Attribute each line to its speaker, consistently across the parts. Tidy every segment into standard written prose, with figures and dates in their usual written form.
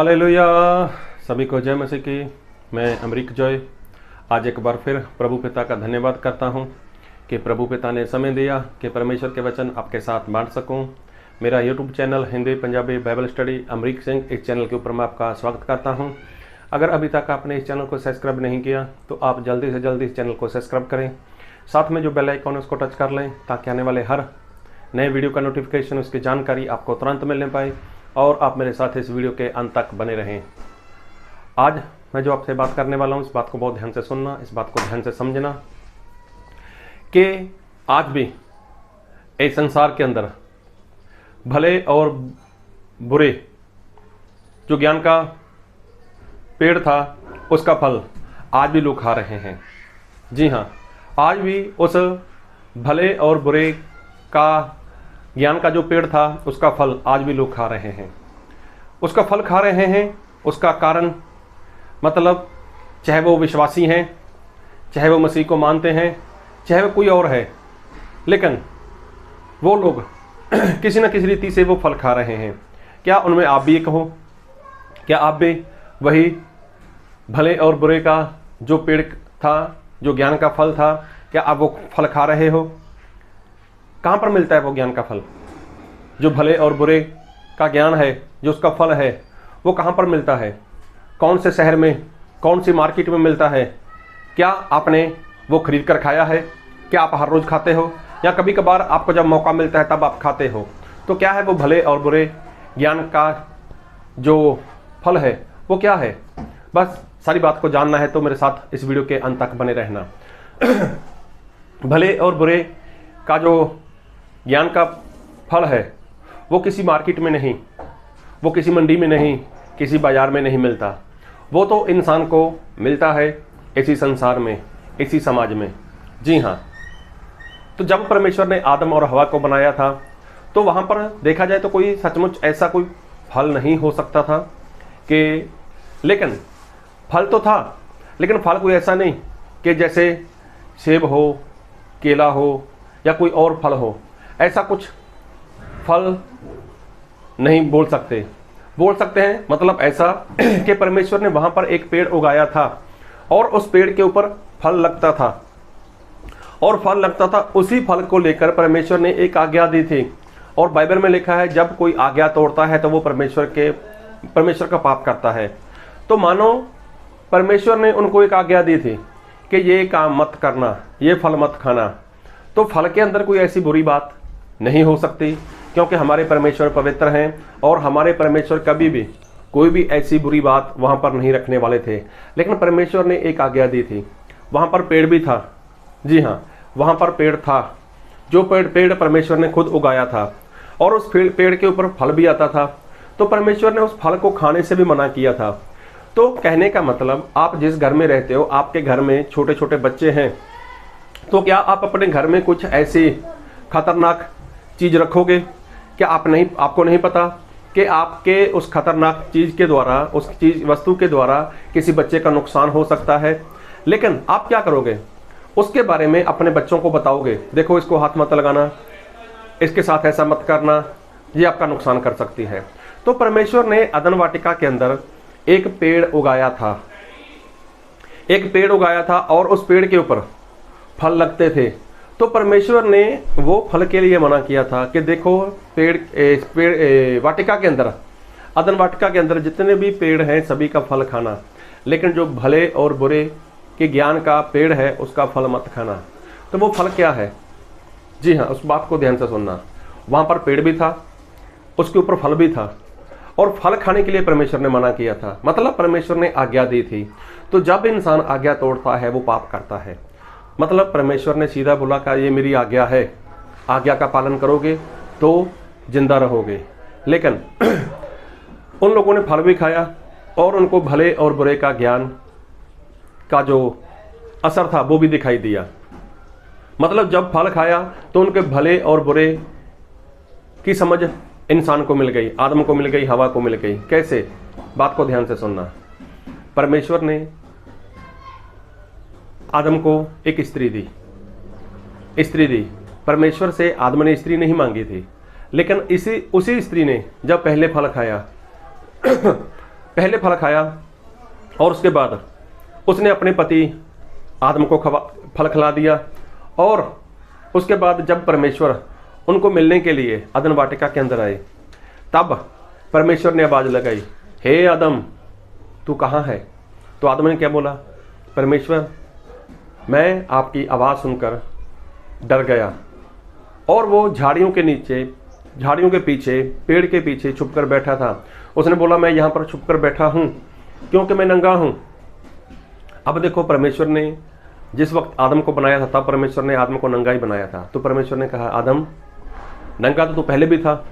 Speaker 1: Hallelujah. सभी को जय मसीह की। मैं अमरीक जॉय आज एक बार फिर प्रभु पिता का धन्यवाद करता हूं कि प्रभु पिता ने समय दिया कि परमेश्वर के वचन आपके साथ बांट सकूं। मेरा YouTube channel Hindi Punjabi Bible study Amrik Singh, इस चैनल के ऊपर मैं आपका स्वागत करता हूं। अगर अभी तक आपने इस चैनल को सब्सक्राइब नहीं किया तो आप जल्दी से जल्दी इस चैनल को सब्सक्राइब करें। साथ में जो बेल आइकॉन है उसको टच कर लें ताकि आने वाले हर नए वीडियो का नोटिफिकेशन, उसकी जानकारी आपको तुरंत मिलने पाए और आप मेरे साथ इस वीडियो के अंत तक बने रहें। आज मैं जो आपसे बात करने वाला हूँ, इस बात को बहुत ध्यान से सुनना, इस बात को ध्यान से समझना कि आज भी इस संसार के अंदर भले और बुरे जो ज्ञान का पेड़ था उसका फल आज भी लोग खा रहे हैं। जी हाँ, आज भी उस भले और बुरे का ज्ञान का जो पेड़ था उसका फल आज भी लोग खा रहे हैं। उसका फल खा रहे हैं, उसका कारण मतलब चाहे वो विश्वासी हैं, चाहे वो मसीह को मानते हैं, चाहे वो कोई और है, लेकिन वो लोग किसी न किसी रीति से वो फल खा रहे हैं। क्या उनमें आप भी एक हो? क्या आप भी वही भले और बुरे का जो पेड़ था, जो ज्ञान का फल था, क्या आप वो फल खा रहे हो? कहाँ पर मिलता है वो ज्ञान का फल? जो भले और बुरे का ज्ञान है, जो उसका फल है, वो कहाँ पर मिलता है? कौन से शहर में, कौन सी मार्केट में मिलता है? क्या आपने वो खरीद कर खाया है? क्या आप हर रोज़ खाते हो या कभी कभार आपको जब मौका मिलता है तब आप खाते हो? तो क्या है वो भले और बुरे ज्ञान का जो फल है वो क्या है? बस सारी बात को जानना है तो मेरे साथ इस वीडियो के अंत तक बने रहना। भले और बुरे का जो ज्ञान का फल है वो किसी मार्केट में नहीं, वो किसी मंडी में नहीं, किसी बाजार में नहीं मिलता। वो तो इंसान को मिलता है इसी संसार में, इसी समाज में। जी हाँ, तो जब परमेश्वर ने आदम और हवा को बनाया था तो वहाँ पर देखा जाए तो कोई सचमुच ऐसा कोई फल नहीं हो सकता था कि, लेकिन फल तो था, लेकिन फल कोई ऐसा नहीं कि जैसे सेब हो, केला हो या कोई और फल हो। ऐसा कुछ फल नहीं बोल सकते हैं मतलब ऐसा कि परमेश्वर ने वहाँ पर एक पेड़ उगाया था और उस पेड़ के ऊपर फल लगता था और फल लगता था। उसी फल को लेकर परमेश्वर ने एक आज्ञा दी थी और बाइबल में लिखा है जब कोई आज्ञा तोड़ता है तो वो परमेश्वर का पाप करता है। तो मानो परमेश्वर ने उनको एक आज्ञा दी थी कि ये काम मत करना, ये फल मत खाना। तो फल के अंदर कोई ऐसी बुरी बात नहीं हो सकती क्योंकि हमारे परमेश्वर पवित्र हैं और हमारे परमेश्वर कभी भी कोई भी ऐसी बुरी बात वहाँ पर नहीं रखने वाले थे। लेकिन परमेश्वर ने एक आज्ञा दी थी। वहाँ पर पेड़ भी था। जी हाँ, वहाँ पर पेड़ था, जो पेड़ परमेश्वर ने खुद उगाया था और उस पेड़ के ऊपर फल भी आता था। तो परमेश्वर ने उस फल को खाने से भी मना किया था। तो कहने का मतलब, आप जिस घर में रहते हो, आपके घर में छोटे छोटे बच्चे हैं, तो क्या आप अपने घर में कुछ ऐसी खतरनाक चीज़ रखोगे? क्या आपको नहीं पता कि आपके उस खतरनाक चीज़ के द्वारा, उस वस्तु के द्वारा किसी बच्चे का नुकसान हो सकता है? लेकिन आप क्या करोगे? उसके बारे में अपने बच्चों को बताओगे, देखो इसको हाथ मत लगाना, इसके साथ ऐसा मत करना, ये आपका नुकसान कर सकती है। तो परमेश्वर ने अदन वाटिका के अंदर एक पेड़ उगाया था और उस पेड़ के ऊपर फल लगते थे। तो परमेश्वर ने वो फल के लिए मना किया था कि देखो वाटिका के अंदर, अदन वाटिका के अंदर जितने भी पेड़ हैं सभी का फल खाना, लेकिन जो भले और बुरे के ज्ञान का पेड़ है उसका फल मत खाना। तो वो फल क्या है? जी हाँ, उस बात को ध्यान से सुनना। वहाँ पर पेड़ भी था, उसके ऊपर फल भी था और फल खाने के लिए परमेश्वर ने मना किया था, मतलब परमेश्वर ने आज्ञा दी थी। तो जब इंसान आज्ञा तोड़ता है वो पाप करता है। मतलब परमेश्वर ने सीधा बोला कि ये मेरी आज्ञा है, आज्ञा का पालन करोगे तो जिंदा रहोगे। लेकिन उन लोगों ने फल भी खाया और उनको भले और बुरे का ज्ञान का जो असर था वो भी दिखाई दिया। मतलब जब फल खाया तो उनके भले और बुरे की समझ इंसान को मिल गई, आदम को मिल गई, हवा को मिल गई। कैसे? बात को ध्यान से सुनना। परमेश्वर ने आदम को एक स्त्री दी। परमेश्वर से आदम ने स्त्री नहीं मांगी थी, लेकिन उसी स्त्री ने जब पहले फल खाया पहले फल खाया और उसके बाद उसने अपने पति आदम को फल खिला दिया, और उसके बाद जब परमेश्वर उनको मिलने के लिए अदन वाटिका के अंदर आए, तब परमेश्वर ने आवाज़ लगाई, हे आदम तू कहाँ है? तो आदम ने क्या बोला? परमेश्वर मैं आपकी आवाज़ सुनकर डर गया, और वो झाड़ियों के नीचे, झाड़ियों के पीछे, पेड़ के पीछे छुप कर बैठा था। उसने बोला मैं यहाँ पर छुप कर बैठा हूँ क्योंकि मैं नंगा हूँ। अब देखो, परमेश्वर ने जिस वक्त आदम को बनाया था तब परमेश्वर ने आदम को नंगा ही बनाया था। तो परमेश्वर ने कहा, आदम नंगा तो तू पहले भी था,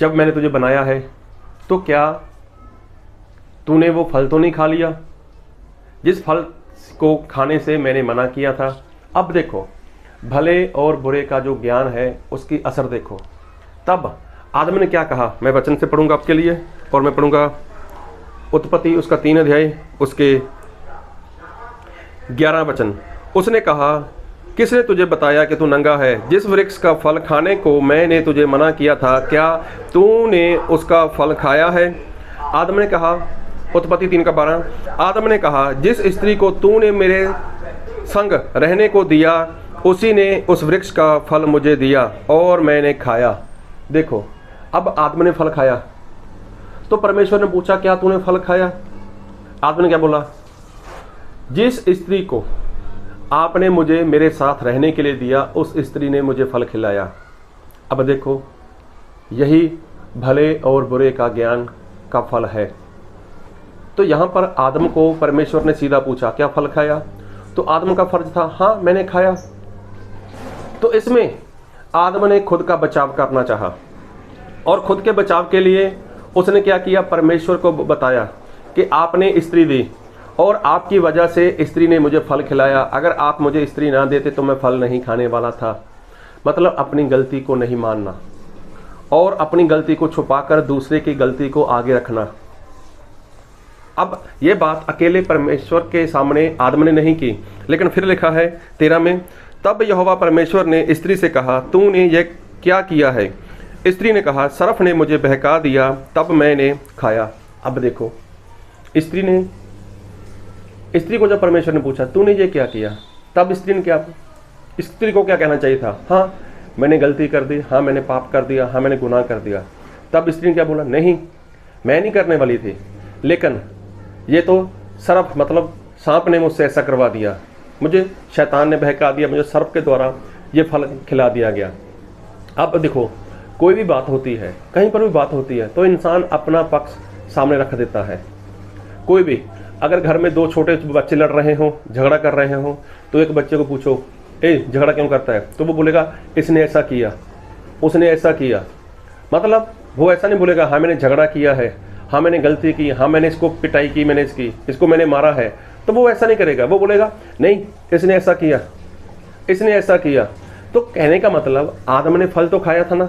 Speaker 1: जब मैंने तुझे बनाया है तो क्या तूने वो फल तो नहीं खा लिया जिस फल को खाने से मैंने मना किया था? अब देखो, भले और बुरे का जो ज्ञान है उसकी असर देखो। तब आदम ने क्या कहा, मैं वचन से पढ़ूंगा आपके लिए, और मैं पढ़ूंगा उत्पत्ति उसका 3 अध्याय उसके 11 वचन। उसने कहा, किसने तुझे बताया कि तू नंगा है? जिस वृक्ष का फल खाने को मैंने तुझे मना किया था, क्या तूने उसका फल खाया है? आदम ने कहा, उत्पत्ति 3 का 12, आदम ने कहा, जिस स्त्री को तूने मेरे संग रहने को दिया उसी ने उस वृक्ष का फल मुझे दिया और मैंने खाया। देखो, अब आदम ने फल खाया तो परमेश्वर ने पूछा, क्या तूने फल खाया? आदम ने क्या बोला? जिस स्त्री को आपने मुझे मेरे साथ रहने के लिए दिया उस स्त्री ने मुझे फल खिलाया। अब देखो, यही भले और बुरे का ज्ञान का फल है। तो यहाँ पर आदम को परमेश्वर ने सीधा पूछा, क्या फल खाया? तो आदम का फर्ज था, हाँ मैंने खाया। तो इसमें आदम ने खुद का बचाव करना चाहा, और खुद के बचाव के लिए उसने क्या किया? परमेश्वर को बताया कि आपने स्त्री दी और आपकी वजह से स्त्री ने मुझे फल खिलाया। अगर आप मुझे स्त्री ना देते तो मैं फल नहीं खाने वाला था। मतलब अपनी गलती को नहीं मानना और अपनी गलती को छुपाकर दूसरे की गलती को आगे रखना। अब ये बात अकेले परमेश्वर के सामने आदम ने नहीं की, लेकिन फिर लिखा है 13 में, तब यहोवा परमेश्वर ने स्त्री से कहा, तूने ये क्या किया है? स्त्री ने कहा, सर्प ने मुझे बहका दिया तब मैंने खाया। अब देखो, स्त्री को जब परमेश्वर ने पूछा तूने ये क्या किया, तब स्त्री को क्या कहना चाहिए था? हाँ मैंने गलती कर दी, हाँ मैंने पाप कर दिया, हाँ मैंने गुनाह कर दिया। तब स्त्री ने क्या बोला? नहीं, मैं नहीं करने वाली थी, लेकिन ये तो सर्प मतलब सांप ने मुझसे ऐसा करवा दिया, मुझे शैतान ने बहका दिया, मुझे सर्प के द्वारा ये फल खिला दिया गया। अब देखो, कोई भी बात होती है, कहीं पर भी बात होती है तो इंसान अपना पक्ष सामने रख देता है। कोई भी, अगर घर में 2 छोटे बच्चे लड़ रहे हों, झगड़ा कर रहे हों, तो एक बच्चे को पूछो, ए झगड़ा क्यों करता है? तो वो बोलेगा इसने ऐसा किया, उसने ऐसा किया। मतलब वो ऐसा नहीं बोलेगा हाँ मैंने झगड़ा किया है, हाँ मैंने गलती की, हाँ मैंने इसको पिटाई की, मैंने इसको मैंने मारा है। तो वो ऐसा नहीं करेगा, वो बोलेगा नहीं इसने ऐसा किया, इसने ऐसा किया। तो कहने का मतलब आदम ने फल तो खाया था ना,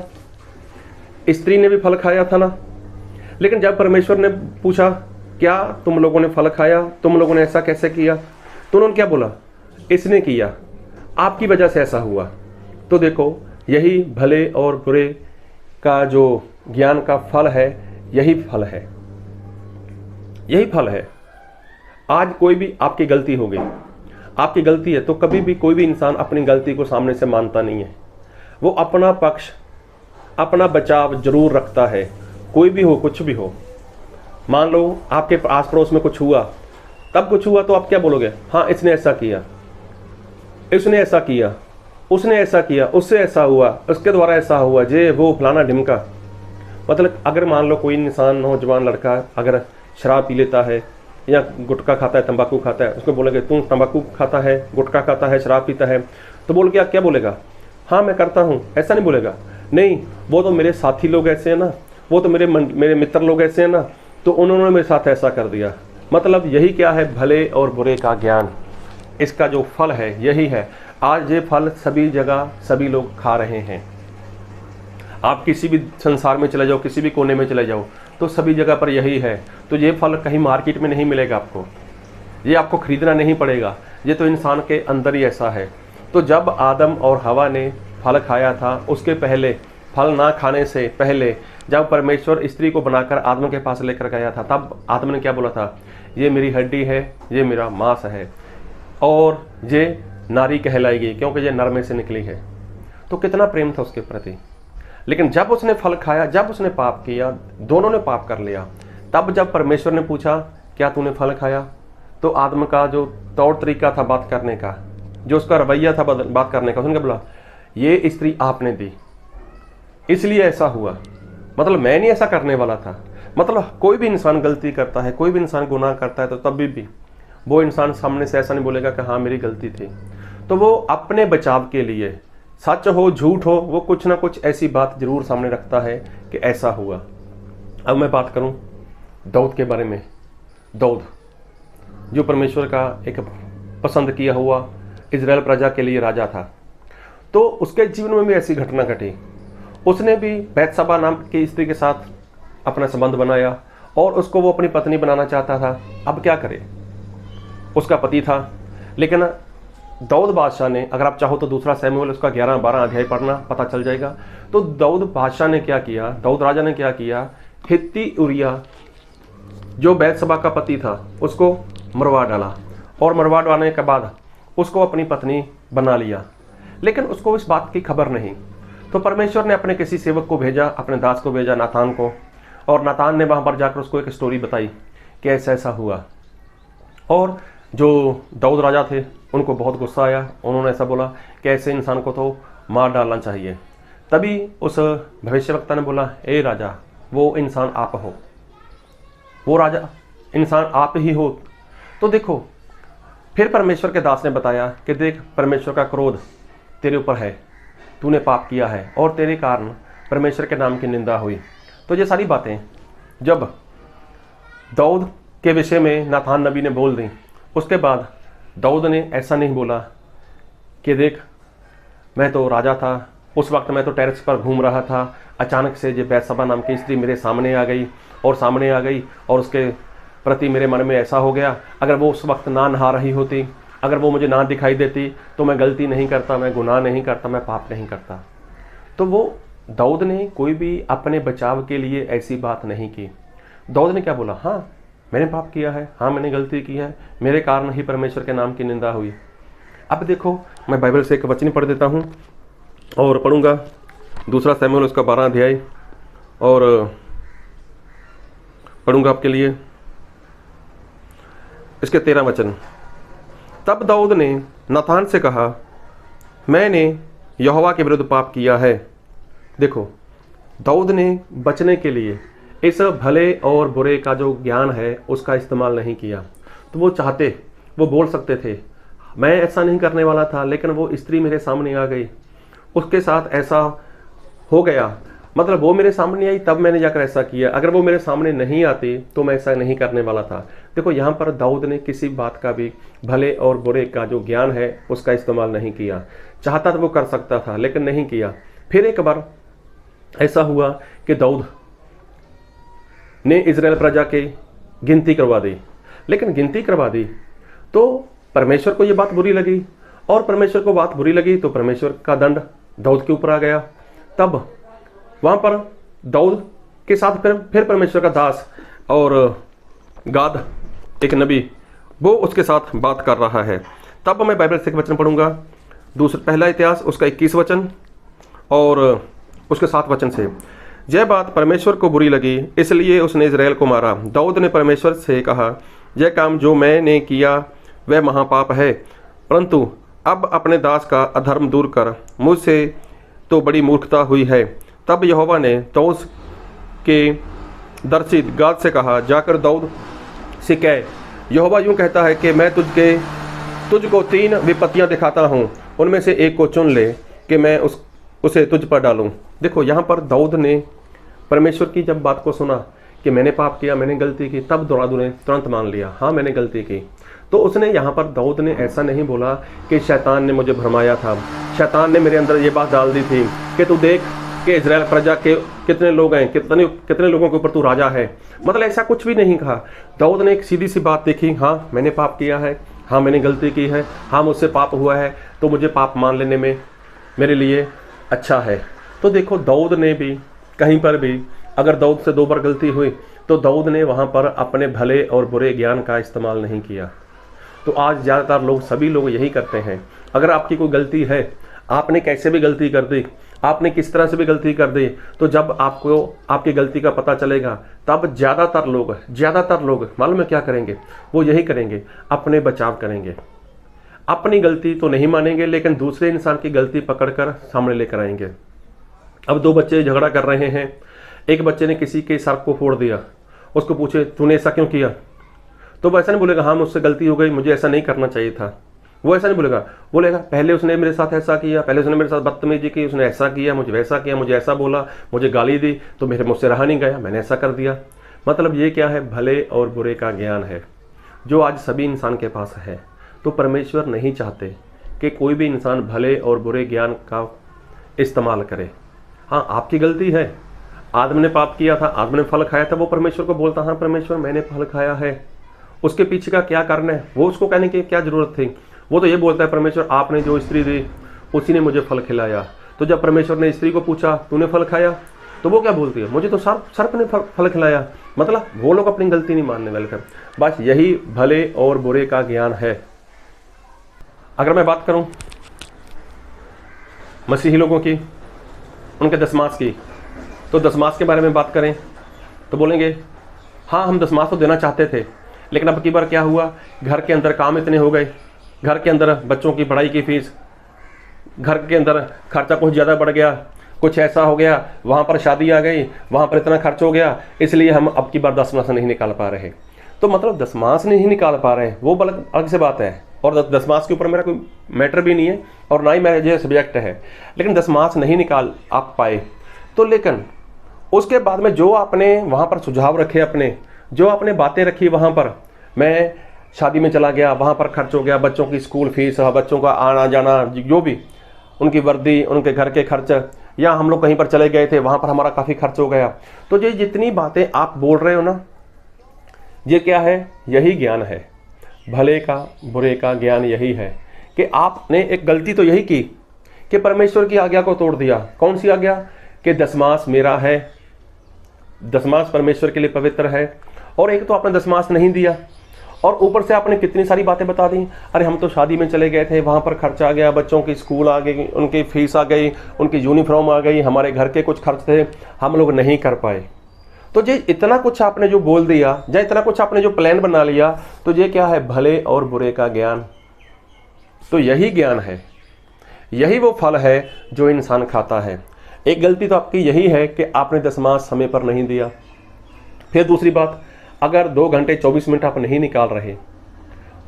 Speaker 1: स्त्री ने भी फल खाया था ना। लेकिन जब परमेश्वर ने पूछा क्या तुम लोगों ने फल खाया, तुम लोगों ने ऐसा कैसे किया, तो उन्होंने क्या बोला? इसने किया, आपकी वजह से ऐसा हुआ। तो देखो, यही भले और बुरे का जो ज्ञान का फल है, यही फल है, यही फल है। आज कोई भी आपकी गलती हो गई, आपकी गलती है, तो कभी भी कोई भी इंसान अपनी गलती को सामने से मानता नहीं है। वो अपना पक्ष, अपना बचाव जरूर रखता है। कोई भी हो, कुछ भी हो, मान लो आपके आस पड़ोस में कुछ हुआ, तब कुछ हुआ तो आप क्या बोलोगे? हाँ इसने ऐसा किया, इसने ऐसा किया, उसने ऐसा किया, उससे ऐसा हुआ, उसके द्वारा ऐसा हुआ, जे वो फलाना ढिमका। मतलब अगर मान लो कोई इंसान, नौजवान लड़का अगर शराब पी लेता है या गुटखा खाता है, तंबाकू खाता है, उसको बोलेंगे तू तंबाकू खाता है, गुटखा खाता है, शराब पीता है, तो बोल के क्या बोलेगा? हाँ मैं करता हूँ। ऐसा नहीं बोलेगा, नहीं वो तो मेरे साथी लोग ऐसे हैं ना, वो तो मेरे मित्र लोग ऐसे हैं ना, तो उन्होंने मेरे साथ ऐसा कर दिया। मतलब यही क्या है? भले और बुरे का ज्ञान, इसका जो फल है यही है। आज ये फल सभी जगह सभी लोग खा रहे हैं। आप किसी भी संसार में चले जाओ, किसी भी कोने में चले जाओ, तो सभी जगह पर यही है। तो ये फल कहीं मार्केट में नहीं मिलेगा आपको, ये आपको खरीदना नहीं पड़ेगा, ये तो इंसान के अंदर ही ऐसा है। तो जब आदम और हवा ने फल खाया था, उसके पहले फल ना खाने से पहले जब परमेश्वर स्त्री को बनाकर आदम के पास लेकर गया था, तब आदम ने क्या बोला था? ये मेरी हड्डी है, ये मेरा मांस है और ये नारी कहलाएगी क्योंकि ये नर में से निकली है। तो कितना प्रेम था उसके प्रति। लेकिन जब उसने फल खाया, जब उसने पाप किया, दोनों ने पाप कर लिया, तब जब परमेश्वर ने पूछा क्या तूने फल खाया, तो आदम का जो तौर तरीका था बात करने का, जो उसका रवैया था बात करने का, उसने बोला ये स्त्री आपने दी इसलिए ऐसा हुआ, मतलब मैं नहीं ऐसा करने वाला था। मतलब कोई भी इंसान गलती करता है, कोई भी इंसान गुनाह करता है, तो तभी भी वो इंसान सामने से ऐसा नहीं बोलेगा कि हाँ मेरी गलती थी। तो वो अपने बचाव के लिए, सच हो झूठ हो, वो कुछ ना कुछ ऐसी बात जरूर सामने रखता है कि ऐसा हुआ। अब मैं बात करूं दाऊद के बारे में। दाऊद जो परमेश्वर का एक पसंद किया हुआ इजराइल प्रजा के लिए राजा था, तो उसके जीवन में भी ऐसी घटना घटी। उसने भी बैतशबा नाम की स्त्री के साथ अपना संबंध बनाया और उसको वो अपनी पत्नी बनाना चाहता था। अब क्या करे, उसका पति था। लेकिन दाऊद बादशाह ने, अगर आप चाहो तो दूसरा शमूएल उसका 11-12 अध्याय पढ़ना, पता चल जाएगा। तो दाऊद बादशाह ने क्या किया, दाऊद राजा ने क्या किया, हित्ती उरिया जो बैतशबा का पति था उसको मरवा डाला और मरवा डालने के बाद उसको अपनी पत्नी बना लिया। लेकिन उसको इस बात की खबर नहीं। तो परमेश्वर ने अपने किसी सेवक को भेजा, अपने दास को भेजा, नातान को, और नातान ने वहाँ पर जाकर उसको एक स्टोरी बताई कि ऐसा ऐसा हुआ। और जो दाऊद राजा थे उनको बहुत गुस्सा आया। उन्होंने ऐसा बोला कि ऐसे इंसान को तो मार डालना चाहिए। तभी उस भविष्यवक्ता ने बोला, ए राजा, वो इंसान आप हो, वो राजा इंसान आप ही हो। तो देखो, फिर परमेश्वर के दास ने बताया कि देख, परमेश्वर का क्रोध तेरे ऊपर है, तूने पाप किया है और तेरे कारण परमेश्वर के नाम की निंदा हुई। तो ये सारी बातें जब दाऊद के विषय में नातान नबी ने बोल दी, उसके बाद दाऊद ने ऐसा नहीं बोला कि देख, मैं तो राजा था, उस वक्त मैं तो टेरेस पर घूम रहा था, अचानक से ये बैतशबा नाम की स्त्री मेरे सामने आ गई और उसके प्रति मेरे मन में ऐसा हो गया। अगर वो उस वक्त ना नहा रही होती, अगर वो मुझे ना दिखाई देती, तो मैं गलती नहीं करता, मैं गुनाह नहीं करता, मैं पाप नहीं करता। तो वो दाऊद ने कोई भी अपने बचाव के लिए ऐसी बात नहीं की। दाऊद ने क्या बोला, हाँ मैंने पाप किया है, हाँ मैंने गलती की है, मेरे कारण ही परमेश्वर के नाम की निंदा हुई। अब देखो, मैं बाइबल से एक वचन पढ़ देता हूँ और पढ़ूंगा दूसरा शमूएल उसका 12 अध्याय और पढ़ूंगा आपके लिए इसके 13 वचन। तब दाऊद ने नातान से कहा, मैंने यहोवा के विरुद्ध पाप किया है। देखो, दाऊद ने बचने के लिए इस भले और बुरे का जो ज्ञान है उसका इस्तेमाल नहीं किया। तो वो चाहते, वो बोल सकते थे मैं ऐसा नहीं करने वाला था, लेकिन वो स्त्री मेरे सामने आ गई, उसके साथ ऐसा हो गया, मतलब वो मेरे सामने आई तब मैंने जाकर ऐसा किया। अगर वो मेरे सामने नहीं आती तो मैं ऐसा नहीं करने वाला था। देखो, यहाँ पर दाऊद ने किसी बात का भी भले और बुरे का जो ज्ञान है उसका इस्तेमाल नहीं किया। चाहता तो वो कर सकता था लेकिन नहीं किया। फिर एक बार ऐसा हुआ कि दाऊद ने इजराइल प्रजा की गिनती करवा दी, लेकिन गिनती करवा दी तो परमेश्वर को ये बात बुरी लगी, और परमेश्वर को बात बुरी लगी तो परमेश्वर का दंड दाऊद के ऊपर आ गया। तब वहाँ पर दाऊद के साथ फिर परमेश्वर का दास और गाद एक नबी, वो उसके साथ बात कर रहा है। तब मैं बाइबल से एक वचन पढ़ूंगा, पहला इतिहास उसका 21 वचन और उसके 7 वचन से। यह बात परमेश्वर को बुरी लगी, इसलिए उसने इजराइल को मारा। दाऊद ने परमेश्वर से कहा, यह काम जो मैंने किया वह महापाप है, परंतु अब अपने दास का अधर्म दूर कर, मुझसे तो बड़ी मूर्खता हुई है। तब यहोवा ने दाऊद के दर्शी गाद से कहा, जाकर दाऊद से कह, यहोवा यूँ कहता है कि मैं तुझको 3 विपत्तियाँ दिखाता हूँ, उनमें से एक को चुन ले कि मैं उसे तुझ पर डालूँ। देखो, यहाँ पर दाऊद ने परमेश्वर की जब बात को सुना कि मैंने पाप किया, मैंने गलती की, तब दाऊद ने तुरंत मान लिया, हाँ मैंने गलती की। तो उसने यहाँ पर दाऊद ने ऐसा नहीं बोला कि शैतान ने मुझे भरमाया था, शैतान ने मेरे अंदर ये बात डाल दी थी कि तू देख कि इजराइल प्रजा के कितने लोग हैं, कितने लोगों के ऊपर तू राजा है। मतलब ऐसा कुछ भी नहीं कहा। दाऊद ने एक सीधी सी बात देखी, हाँ मैंने पाप किया है, हाँ मैंने गलती की है, हाँ मुझसे पाप हुआ है, तो मुझे पाप मान लेने में मेरे लिए अच्छा है। तो देखो दाऊद ने भी कहीं पर भी अगर दाऊद से 2 बार गलती हुई तो दाऊद ने वहाँ पर अपने भले और बुरे ज्ञान का इस्तेमाल नहीं किया। तो आज ज़्यादातर लोग, सभी लोग यही करते हैं। अगर आपकी कोई गलती है, आपने कैसे भी गलती कर दी, आपने किस तरह से भी गलती कर दी, तो जब आपको आपकी गलती का पता चलेगा तब ज़्यादातर लोग मालूम है क्या करेंगे? वो यही करेंगे, अपने बचाव करेंगे। अपनी गलती तो नहीं मानेंगे लेकिन दूसरे इंसान की गलती पकड़कर सामने लेकर आएंगे। अब 2 बच्चे झगड़ा कर रहे हैं, एक बच्चे ने किसी के सर को फोड़ दिया, उसको पूछे तूने ऐसा क्यों किया? तो वो ऐसा नहीं बोलेगा हाँ मुझसे गलती हो गई, मुझे ऐसा नहीं करना चाहिए था। वो ऐसा नहीं बोलेगा, बोलेगा पहले उसने मेरे साथ ऐसा किया, पहले उसने मेरे साथ बदतमीजी की, उसने ऐसा किया, मुझे वैसा किया, मुझे ऐसा बोला, मुझे गाली दी, तो मेरे मुझसे रहा नहीं गया, मैंने ऐसा कर दिया। मतलब ये क्या है? भले और बुरे का ज्ञान है जो आज सभी इंसान के पास है। तो परमेश्वर नहीं चाहते कि कोई भी इंसान भले और बुरे ज्ञान का इस्तेमाल करे। हाँ, आपकी गलती है, आदम ने पाप किया था, आदम ने फल खाया था, वो परमेश्वर को बोलता हाँ परमेश्वर मैंने फल खाया है, उसके पीछे का क्या कारण है, वो उसको कहने की क्या जरूरत थी? वो तो ये बोलता है परमेश्वर आपने जो स्त्री दी उसी ने मुझे फल खिलाया। तो जब परमेश्वर ने स्त्री को पूछा तूने फल खाया, तो वो क्या बोलती है? मुझे तो सर्प ने फल खिलाया। मतलब वो लोग अपनी गलती नहीं मानने वाले थे। बस यही भले और बुरे का ज्ञान है। अगर मैं बात करूं मसीही लोगों की, उनके दशमास की, तो दशमास के बारे में बात करें तो बोलेंगे हाँ हम दशमास तो देना चाहते थे, लेकिन अब की बार क्या हुआ, घर के अंदर काम इतने हो गए, घर के अंदर बच्चों की पढ़ाई की फीस, घर के अंदर खर्चा कुछ ज़्यादा बढ़ गया, कुछ ऐसा हो गया, वहाँ पर शादी आ गई, वहाँ पर इतना खर्च हो गया, इसलिए हम अब की बार दशमास नहीं निकाल पा रहे। तो मतलब दशमास नहीं निकाल पा रहे, वो अलग से बात है। और दशमास के ऊपर मेरा कोई मैटर भी नहीं है और ना ही मेरा जो सब्जेक्ट है, लेकिन दशमास नहीं निकाल आप पाए तो लेकिन उसके बाद में जो आपने वहाँ पर सुझाव रखे, अपने जो आपने बातें रखी वहाँ पर, मैं शादी में चला गया, वहाँ पर खर्च हो गया, बच्चों की स्कूल फीस, बच्चों का आना जाना, जो भी उनकी वर्दी, उनके घर के खर्च, या हम लोग कहीं पर चले गए थे वहाँ पर हमारा काफ़ी खर्च हो गया। तो ये जितनी बातें आप बोल रहे हो ना, ये क्या है? यही ज्ञान है। भले का बुरे का ज्ञान यही है कि आपने एक गलती तो यही की कि परमेश्वर की आज्ञा को तोड़ दिया। कौन सी आज्ञा? कि दशमास मेरा है, दशमास परमेश्वर के लिए पवित्र है। और एक तो आपने दशमास नहीं दिया और ऊपर से आपने कितनी सारी बातें बता दी। अरे हम तो शादी में चले गए थे, वहाँ पर खर्च आ गया, बच्चों की स्कूल आ गई, उनकी फीस आ गई, उनकी यूनिफॉर्म आ गई, हमारे घर के कुछ खर्च थे, हम लोग नहीं कर पाए। तो ये इतना कुछ आपने जो बोल दिया या इतना कुछ आपने जो प्लान बना लिया, तो ये क्या है? भले और बुरे का ज्ञान। तो यही ज्ञान है, यही वो फल है जो इंसान खाता है। एक गलती तो आपकी यही है कि आपने दशमास समय पर नहीं दिया। फिर दूसरी बात, अगर 2 घंटे 24 मिनट आप नहीं निकाल रहे,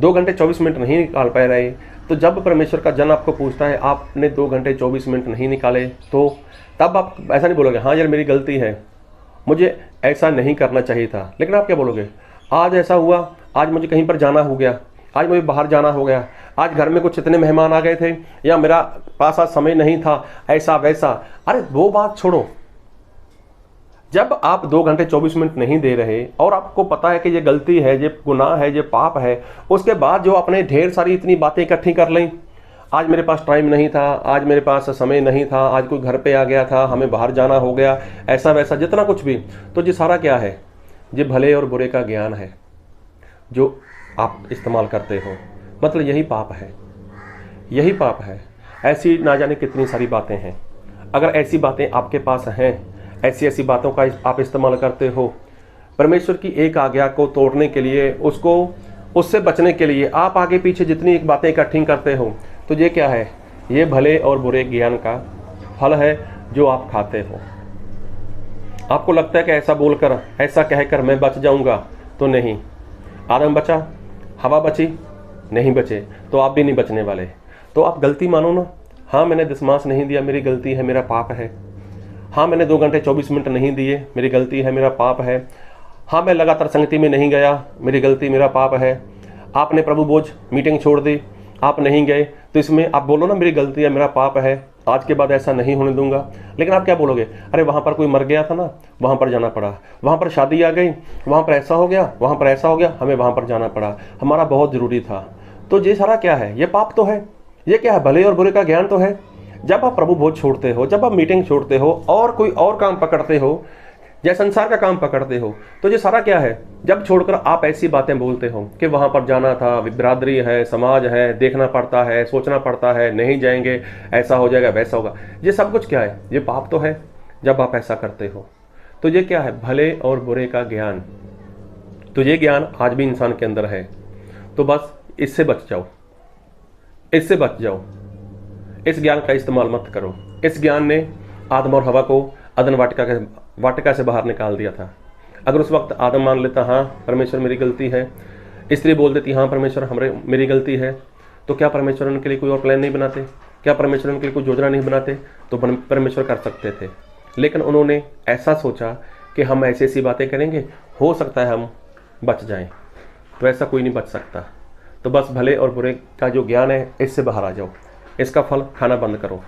Speaker 1: 2 घंटे 24 मिनट नहीं निकाल पा रहे, तो जब परमेश्वर का जन आपको पूछता है आपने 2 घंटे 24 मिनट नहीं निकाले, तो तब आप ऐसा नहीं बोलोगे हाँ यार मेरी गलती है, मुझे ऐसा नहीं करना चाहिए था। लेकिन आप क्या बोलोगे? आज ऐसा हुआ, आज मुझे कहीं पर जाना हो गया, आज मुझे बाहर जाना हो गया, आज घर में कुछ इतने मेहमान आ गए थे, या मेरा पास आज समय नहीं था, ऐसा वैसा। अरे वो बात छोड़ो, जब आप 2 घंटे 24 मिनट नहीं दे रहे और आपको पता है कि ये गलती है, ये गुनाह है, ये पाप है, उसके बाद जो आपने ढेर सारी इतनी बातें इकट्ठी कर ली, आज मेरे पास टाइम नहीं था, आज मेरे पास समय नहीं था, आज कोई घर पे आ गया था, हमें बाहर जाना हो गया, ऐसा वैसा जितना कुछ भी, तो ये सारा क्या है? ये भले और बुरे का ज्ञान है जो आप इस्तेमाल करते हो। मतलब यही पाप है, यही पाप है। ऐसी ना जाने कितनी सारी बातें हैं। अगर ऐसी बातें आपके पास हैं, ऐसी ऐसी बातों का आप इस्तेमाल करते हो, परमेश्वर की एक आज्ञा को तोड़ने के लिए, उससे बचने के लिए आप आगे पीछे जितनी एक बातें इकट्ठी करते हो, तो ये क्या है? ये भले और बुरे ज्ञान का फल है जो आप खाते हो। आपको लगता है कि ऐसा बोलकर, ऐसा कहकर मैं बच जाऊंगा, तो नहीं। आदम बचा, हवा बची, नहीं बचे, तो आप भी नहीं बचने वाले। तो आप गलती मानो ना, हाँ मैंने दशमास नहीं दिया, मेरी गलती है, मेरा पाप है। हाँ मैंने 2 घंटे 24 मिनट नहीं दिए, मेरी गलती है, मेरा पाप है। हाँ मैं लगातार संगति में नहीं गया, मेरी गलती, मेरा पाप है। आपने प्रभु भोज मीटिंग छोड़ दी, आप नहीं गए, तो इसमें आप बोलो ना मेरी गलती है, मेरा पाप है, आज के बाद ऐसा नहीं होने दूंगा। लेकिन आप क्या बोलोगे? अरे वहाँ पर कोई मर गया था ना, वहाँ पर जाना पड़ा, वहाँ पर शादी आ गई, वहाँ पर ऐसा हो गया, वहाँ पर ऐसा हो गया, हमें वहाँ पर जाना पड़ा, हमारा बहुत ज़रूरी था। तो ये सारा क्या है? ये पाप तो है। ये क्या है? भले और बुरे का ज्ञान तो है। जब आप प्रभु भोज छोड़ते हो, जब आप मीटिंग छोड़ते हो और कोई और काम पकड़ते हो या संसार का काम पकड़ते हो, तो ये सारा क्या है? जब छोड़कर आप ऐसी बातें बोलते हो कि वहाँ पर जाना था, बिरादरी है, समाज है, देखना पड़ता है, सोचना पड़ता है, नहीं जाएंगे, ऐसा हो जाएगा, वैसा होगा, ये सब कुछ क्या है? ये पाप तो है जब आप ऐसा करते हो। तो ये क्या है? भले और बुरे का ज्ञान। तो ये ज्ञान आज भी इंसान के अंदर है। तो बस इससे बच जाओ, इससे बच जाओ। इस ज्ञान का इस्तेमाल मत करो। इस ज्ञान ने आदम और हवा को अदन वाटिका से बाहर निकाल दिया था। अगर उस वक्त आदम मान लेता हाँ परमेश्वर मेरी गलती है, स्त्री बोल देती हाँ परमेश्वर मेरी गलती है, तो क्या परमेश्वर उनके लिए कोई और प्लान नहीं बनाते? क्या परमेश्वर उनके लिए कोई योजना नहीं बनाते? तो परमेश्वर कर सकते थे। लेकिन उन्होंने ऐसा सोचा कि हम ऐसी ऐसी बातें करेंगे, हो सकता है हम बच जाएं। तो ऐसा कोई नहीं बच सकता। तो बस भले और बुरे का जो ज्ञान है, इससे बाहर आ जाओ, इसका फल खाना बंद करो।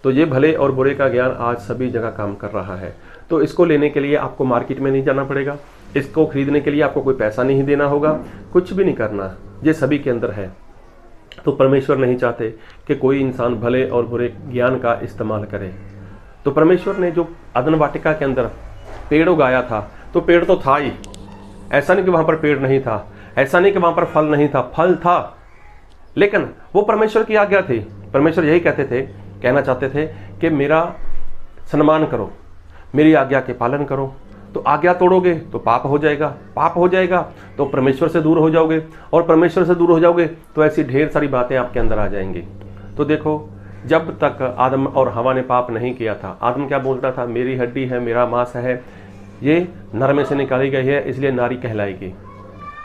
Speaker 1: तो ये भले और बुरे का ज्ञान आज सभी जगह काम कर रहा है। तो इसको लेने के लिए आपको मार्केट में नहीं जाना पड़ेगा, इसको खरीदने के लिए आपको कोई पैसा नहीं देना होगा, कुछ भी नहीं करना, ये सभी के अंदर है। तो परमेश्वर नहीं चाहते कि कोई इंसान भले और बुरे ज्ञान का इस्तेमाल करे। तो परमेश्वर ने जो अदन वाटिका के अंदर पेड़ उगाया था, तो पेड़ तो था ही, ऐसा नहीं कि वहाँ पर पेड़ नहीं था, ऐसा नहीं कि वहाँ पर फल नहीं था, फल था, लेकिन वो परमेश्वर की आज्ञा थी। परमेश्वर यही कहना चाहते थे कि मेरा सम्मान करो, मेरी आज्ञा के पालन करो। तो आज्ञा तोड़ोगे तो पाप हो जाएगा, पाप हो जाएगा तो परमेश्वर से दूर हो जाओगे, और परमेश्वर से दूर हो जाओगे तो ऐसी ढेर सारी बातें आपके अंदर आ जाएंगी। तो देखो, जब तक आदम और हवा ने पाप नहीं किया था, आदम क्या बोलता था? मेरी हड्डी है, मेरा मांस है, ये नर में से निकाली गई है, इसलिए नारी कहलाएगी।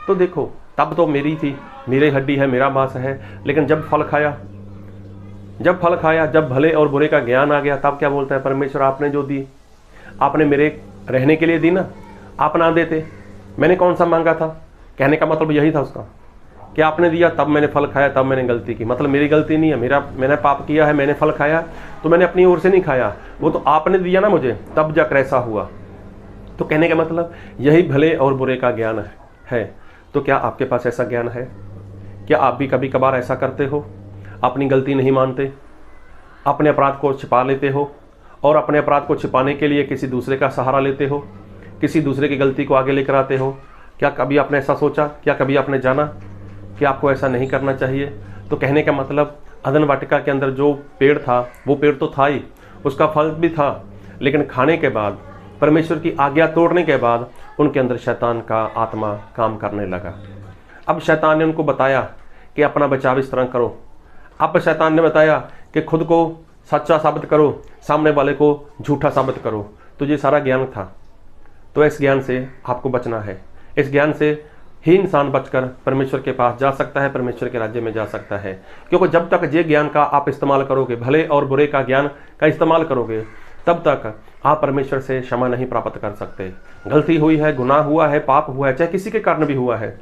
Speaker 1: तो देखो, तब तो मेरी थी, मेरी हड्डी है, मेरा मांस है, लेकिन जब फल खाया, जब भले और बुरे का ज्ञान आ गया, तब क्या बोलता है परमेश्वर? आपने जो दी, आपने मेरे रहने के लिए दी ना, आप ना देते, मैंने कौन सा मांगा था? कहने का मतलब यही था उसका कि आपने दिया, तब मैंने फल खाया, तब मैंने गलती की। मतलब मेरी गलती नहीं है, मैंने पाप किया है, मैंने फल खाया, तो मैंने अपनी ओर से नहीं खाया, वो तो आपने दिया ना मुझे, तब जाकर ऐसा हुआ। तो कहने का मतलब यही भले और बुरे का ज्ञान है। तो क्या आपके पास ऐसा ज्ञान है? क्या आप भी कभी कभार ऐसा करते हो? अपनी गलती नहीं मानते, अपने अपराध को छिपा लेते हो, और अपने अपराध को छिपाने के लिए किसी दूसरे का सहारा लेते हो, किसी दूसरे की गलती को आगे लेकर आते हो। क्या कभी आपने ऐसा सोचा? क्या कभी आपने जाना कि आपको ऐसा नहीं करना चाहिए? तो कहने का मतलब अदन वाटिका के अंदर जो पेड़ था, वो पेड़ तो था ही, उसका फल भी था, लेकिन खाने के बाद, परमेश्वर की आज्ञा तोड़ने के बाद, उनके अंदर शैतान का आत्मा काम करने लगा। अब शैतान ने उनको बताया कि अपना बचाव इस तरह करो। अब शैतान ने बताया कि खुद को सच्चा साबित करो, सामने वाले को झूठा साबित करो। तो ये सारा ज्ञान था। तो इस ज्ञान से आपको बचना है। इस ज्ञान से ही इंसान बचकर परमेश्वर के पास जा सकता है, परमेश्वर के राज्य में जा सकता है। क्योंकि जब तक ये ज्ञान का आप इस्तेमाल करोगे, भले और बुरे का ज्ञान का इस्तेमाल करोगे, तब तक आप परमेश्वर से क्षमा नहीं प्राप्त कर सकते। गलती हुई है, गुनाह हुआ है, पाप हुआ है, चाहे किसी के कारण भी हुआ है,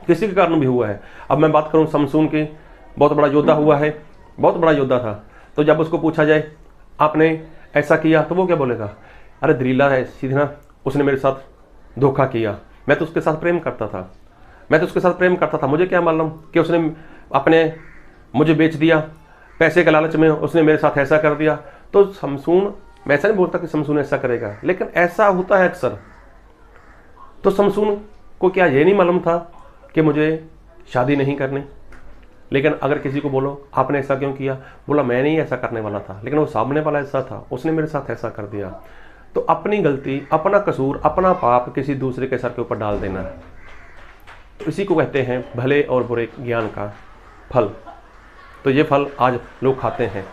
Speaker 1: किसी के कारण भी हुआ है। अब मैं बात करूं शमसून की, बहुत बड़ा योद्धा हुआ है, बहुत बड़ा योद्धा था। तो जब उसको पूछा जाए आपने ऐसा किया, तो वो क्या बोलेगा? अरे दलीला है सीधी ना, उसने मेरे साथ धोखा किया, मैं तो उसके साथ प्रेम करता था, मुझे क्या मालूम कि उसने मुझे बेच दिया, पैसे के लालच में उसने मेरे साथ ऐसा कर दिया। तो शमसून, मैं ऐसा नहीं बोलता कि शमसून ऐसा करेगा, लेकिन ऐसा होता है अक्सर। तो शमसून को क्या ये नहीं मालूम था कि मुझे शादी नहीं करनी? लेकिन अगर किसी को बोलो आपने ऐसा क्यों किया, बोला मैं नहीं ऐसा करने वाला था, लेकिन वो सामने वाला ऐसा था, उसने मेरे साथ ऐसा कर दिया। तो अपनी गलती, अपना कसूर, अपना पाप किसी दूसरे के सर के ऊपर डाल देना, तो इसी को कहते हैं भले और बुरे ज्ञान का फल। तो ये फल आज लोग खाते हैं,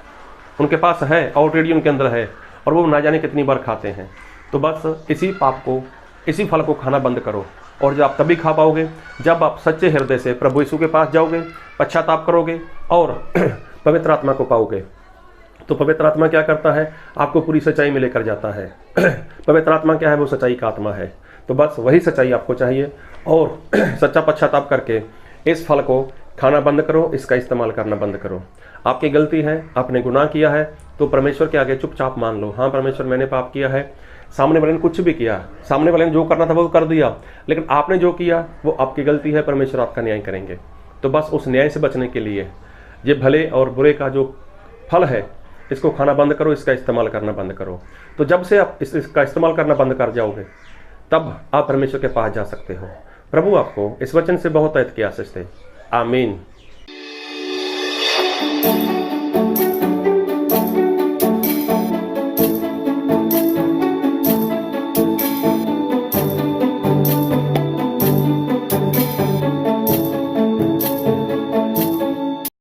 Speaker 1: उनके पास है, ऑलरेडी उनके अंदर है, और वो ना जाने कितनी बार खाते हैं। तो बस इसी पाप को, इसी फल को खाना बंद करो। और जब आप तभी खा पाओगे जब आप सच्चे हृदय से प्रभु यीशु के पास जाओगे, पश्चाताप करोगे और पवित्र आत्मा को पाओगे। तो पवित्र आत्मा क्या करता है? आपको पूरी सच्चाई में लेकर जाता है। पवित्र आत्मा क्या है? वो सच्चाई का आत्मा है। तो बस वही सच्चाई आपको चाहिए, और सच्चा पश्चाताप करके इस फल को खाना बंद करो, इसका इस्तेमाल करना बंद करो। आपकी गलती है, आपने गुनाह किया है, तो परमेश्वर के आगे चुपचाप मान लो, हाँ परमेश्वर मैंने पाप किया है, सामने वाले ने कुछ भी किया, सामने वाले ने जो करना था वो कर दिया, लेकिन आपने जो किया वो आपकी गलती है, परमेश्वर आपका न्याय करेंगे। तो बस उस न्याय से बचने के लिए ये भले और बुरे का जो फल है, इसको खाना बंद करो, इसका इस्तेमाल करना बंद करो। तो जब से आप इसका इस्तेमाल करना बंद कर जाओगे, तब आप परमेश्वर के पास जा सकते हो। प्रभु आपको इस वचन से बहुत ऐत की आशीष दे। आमीन।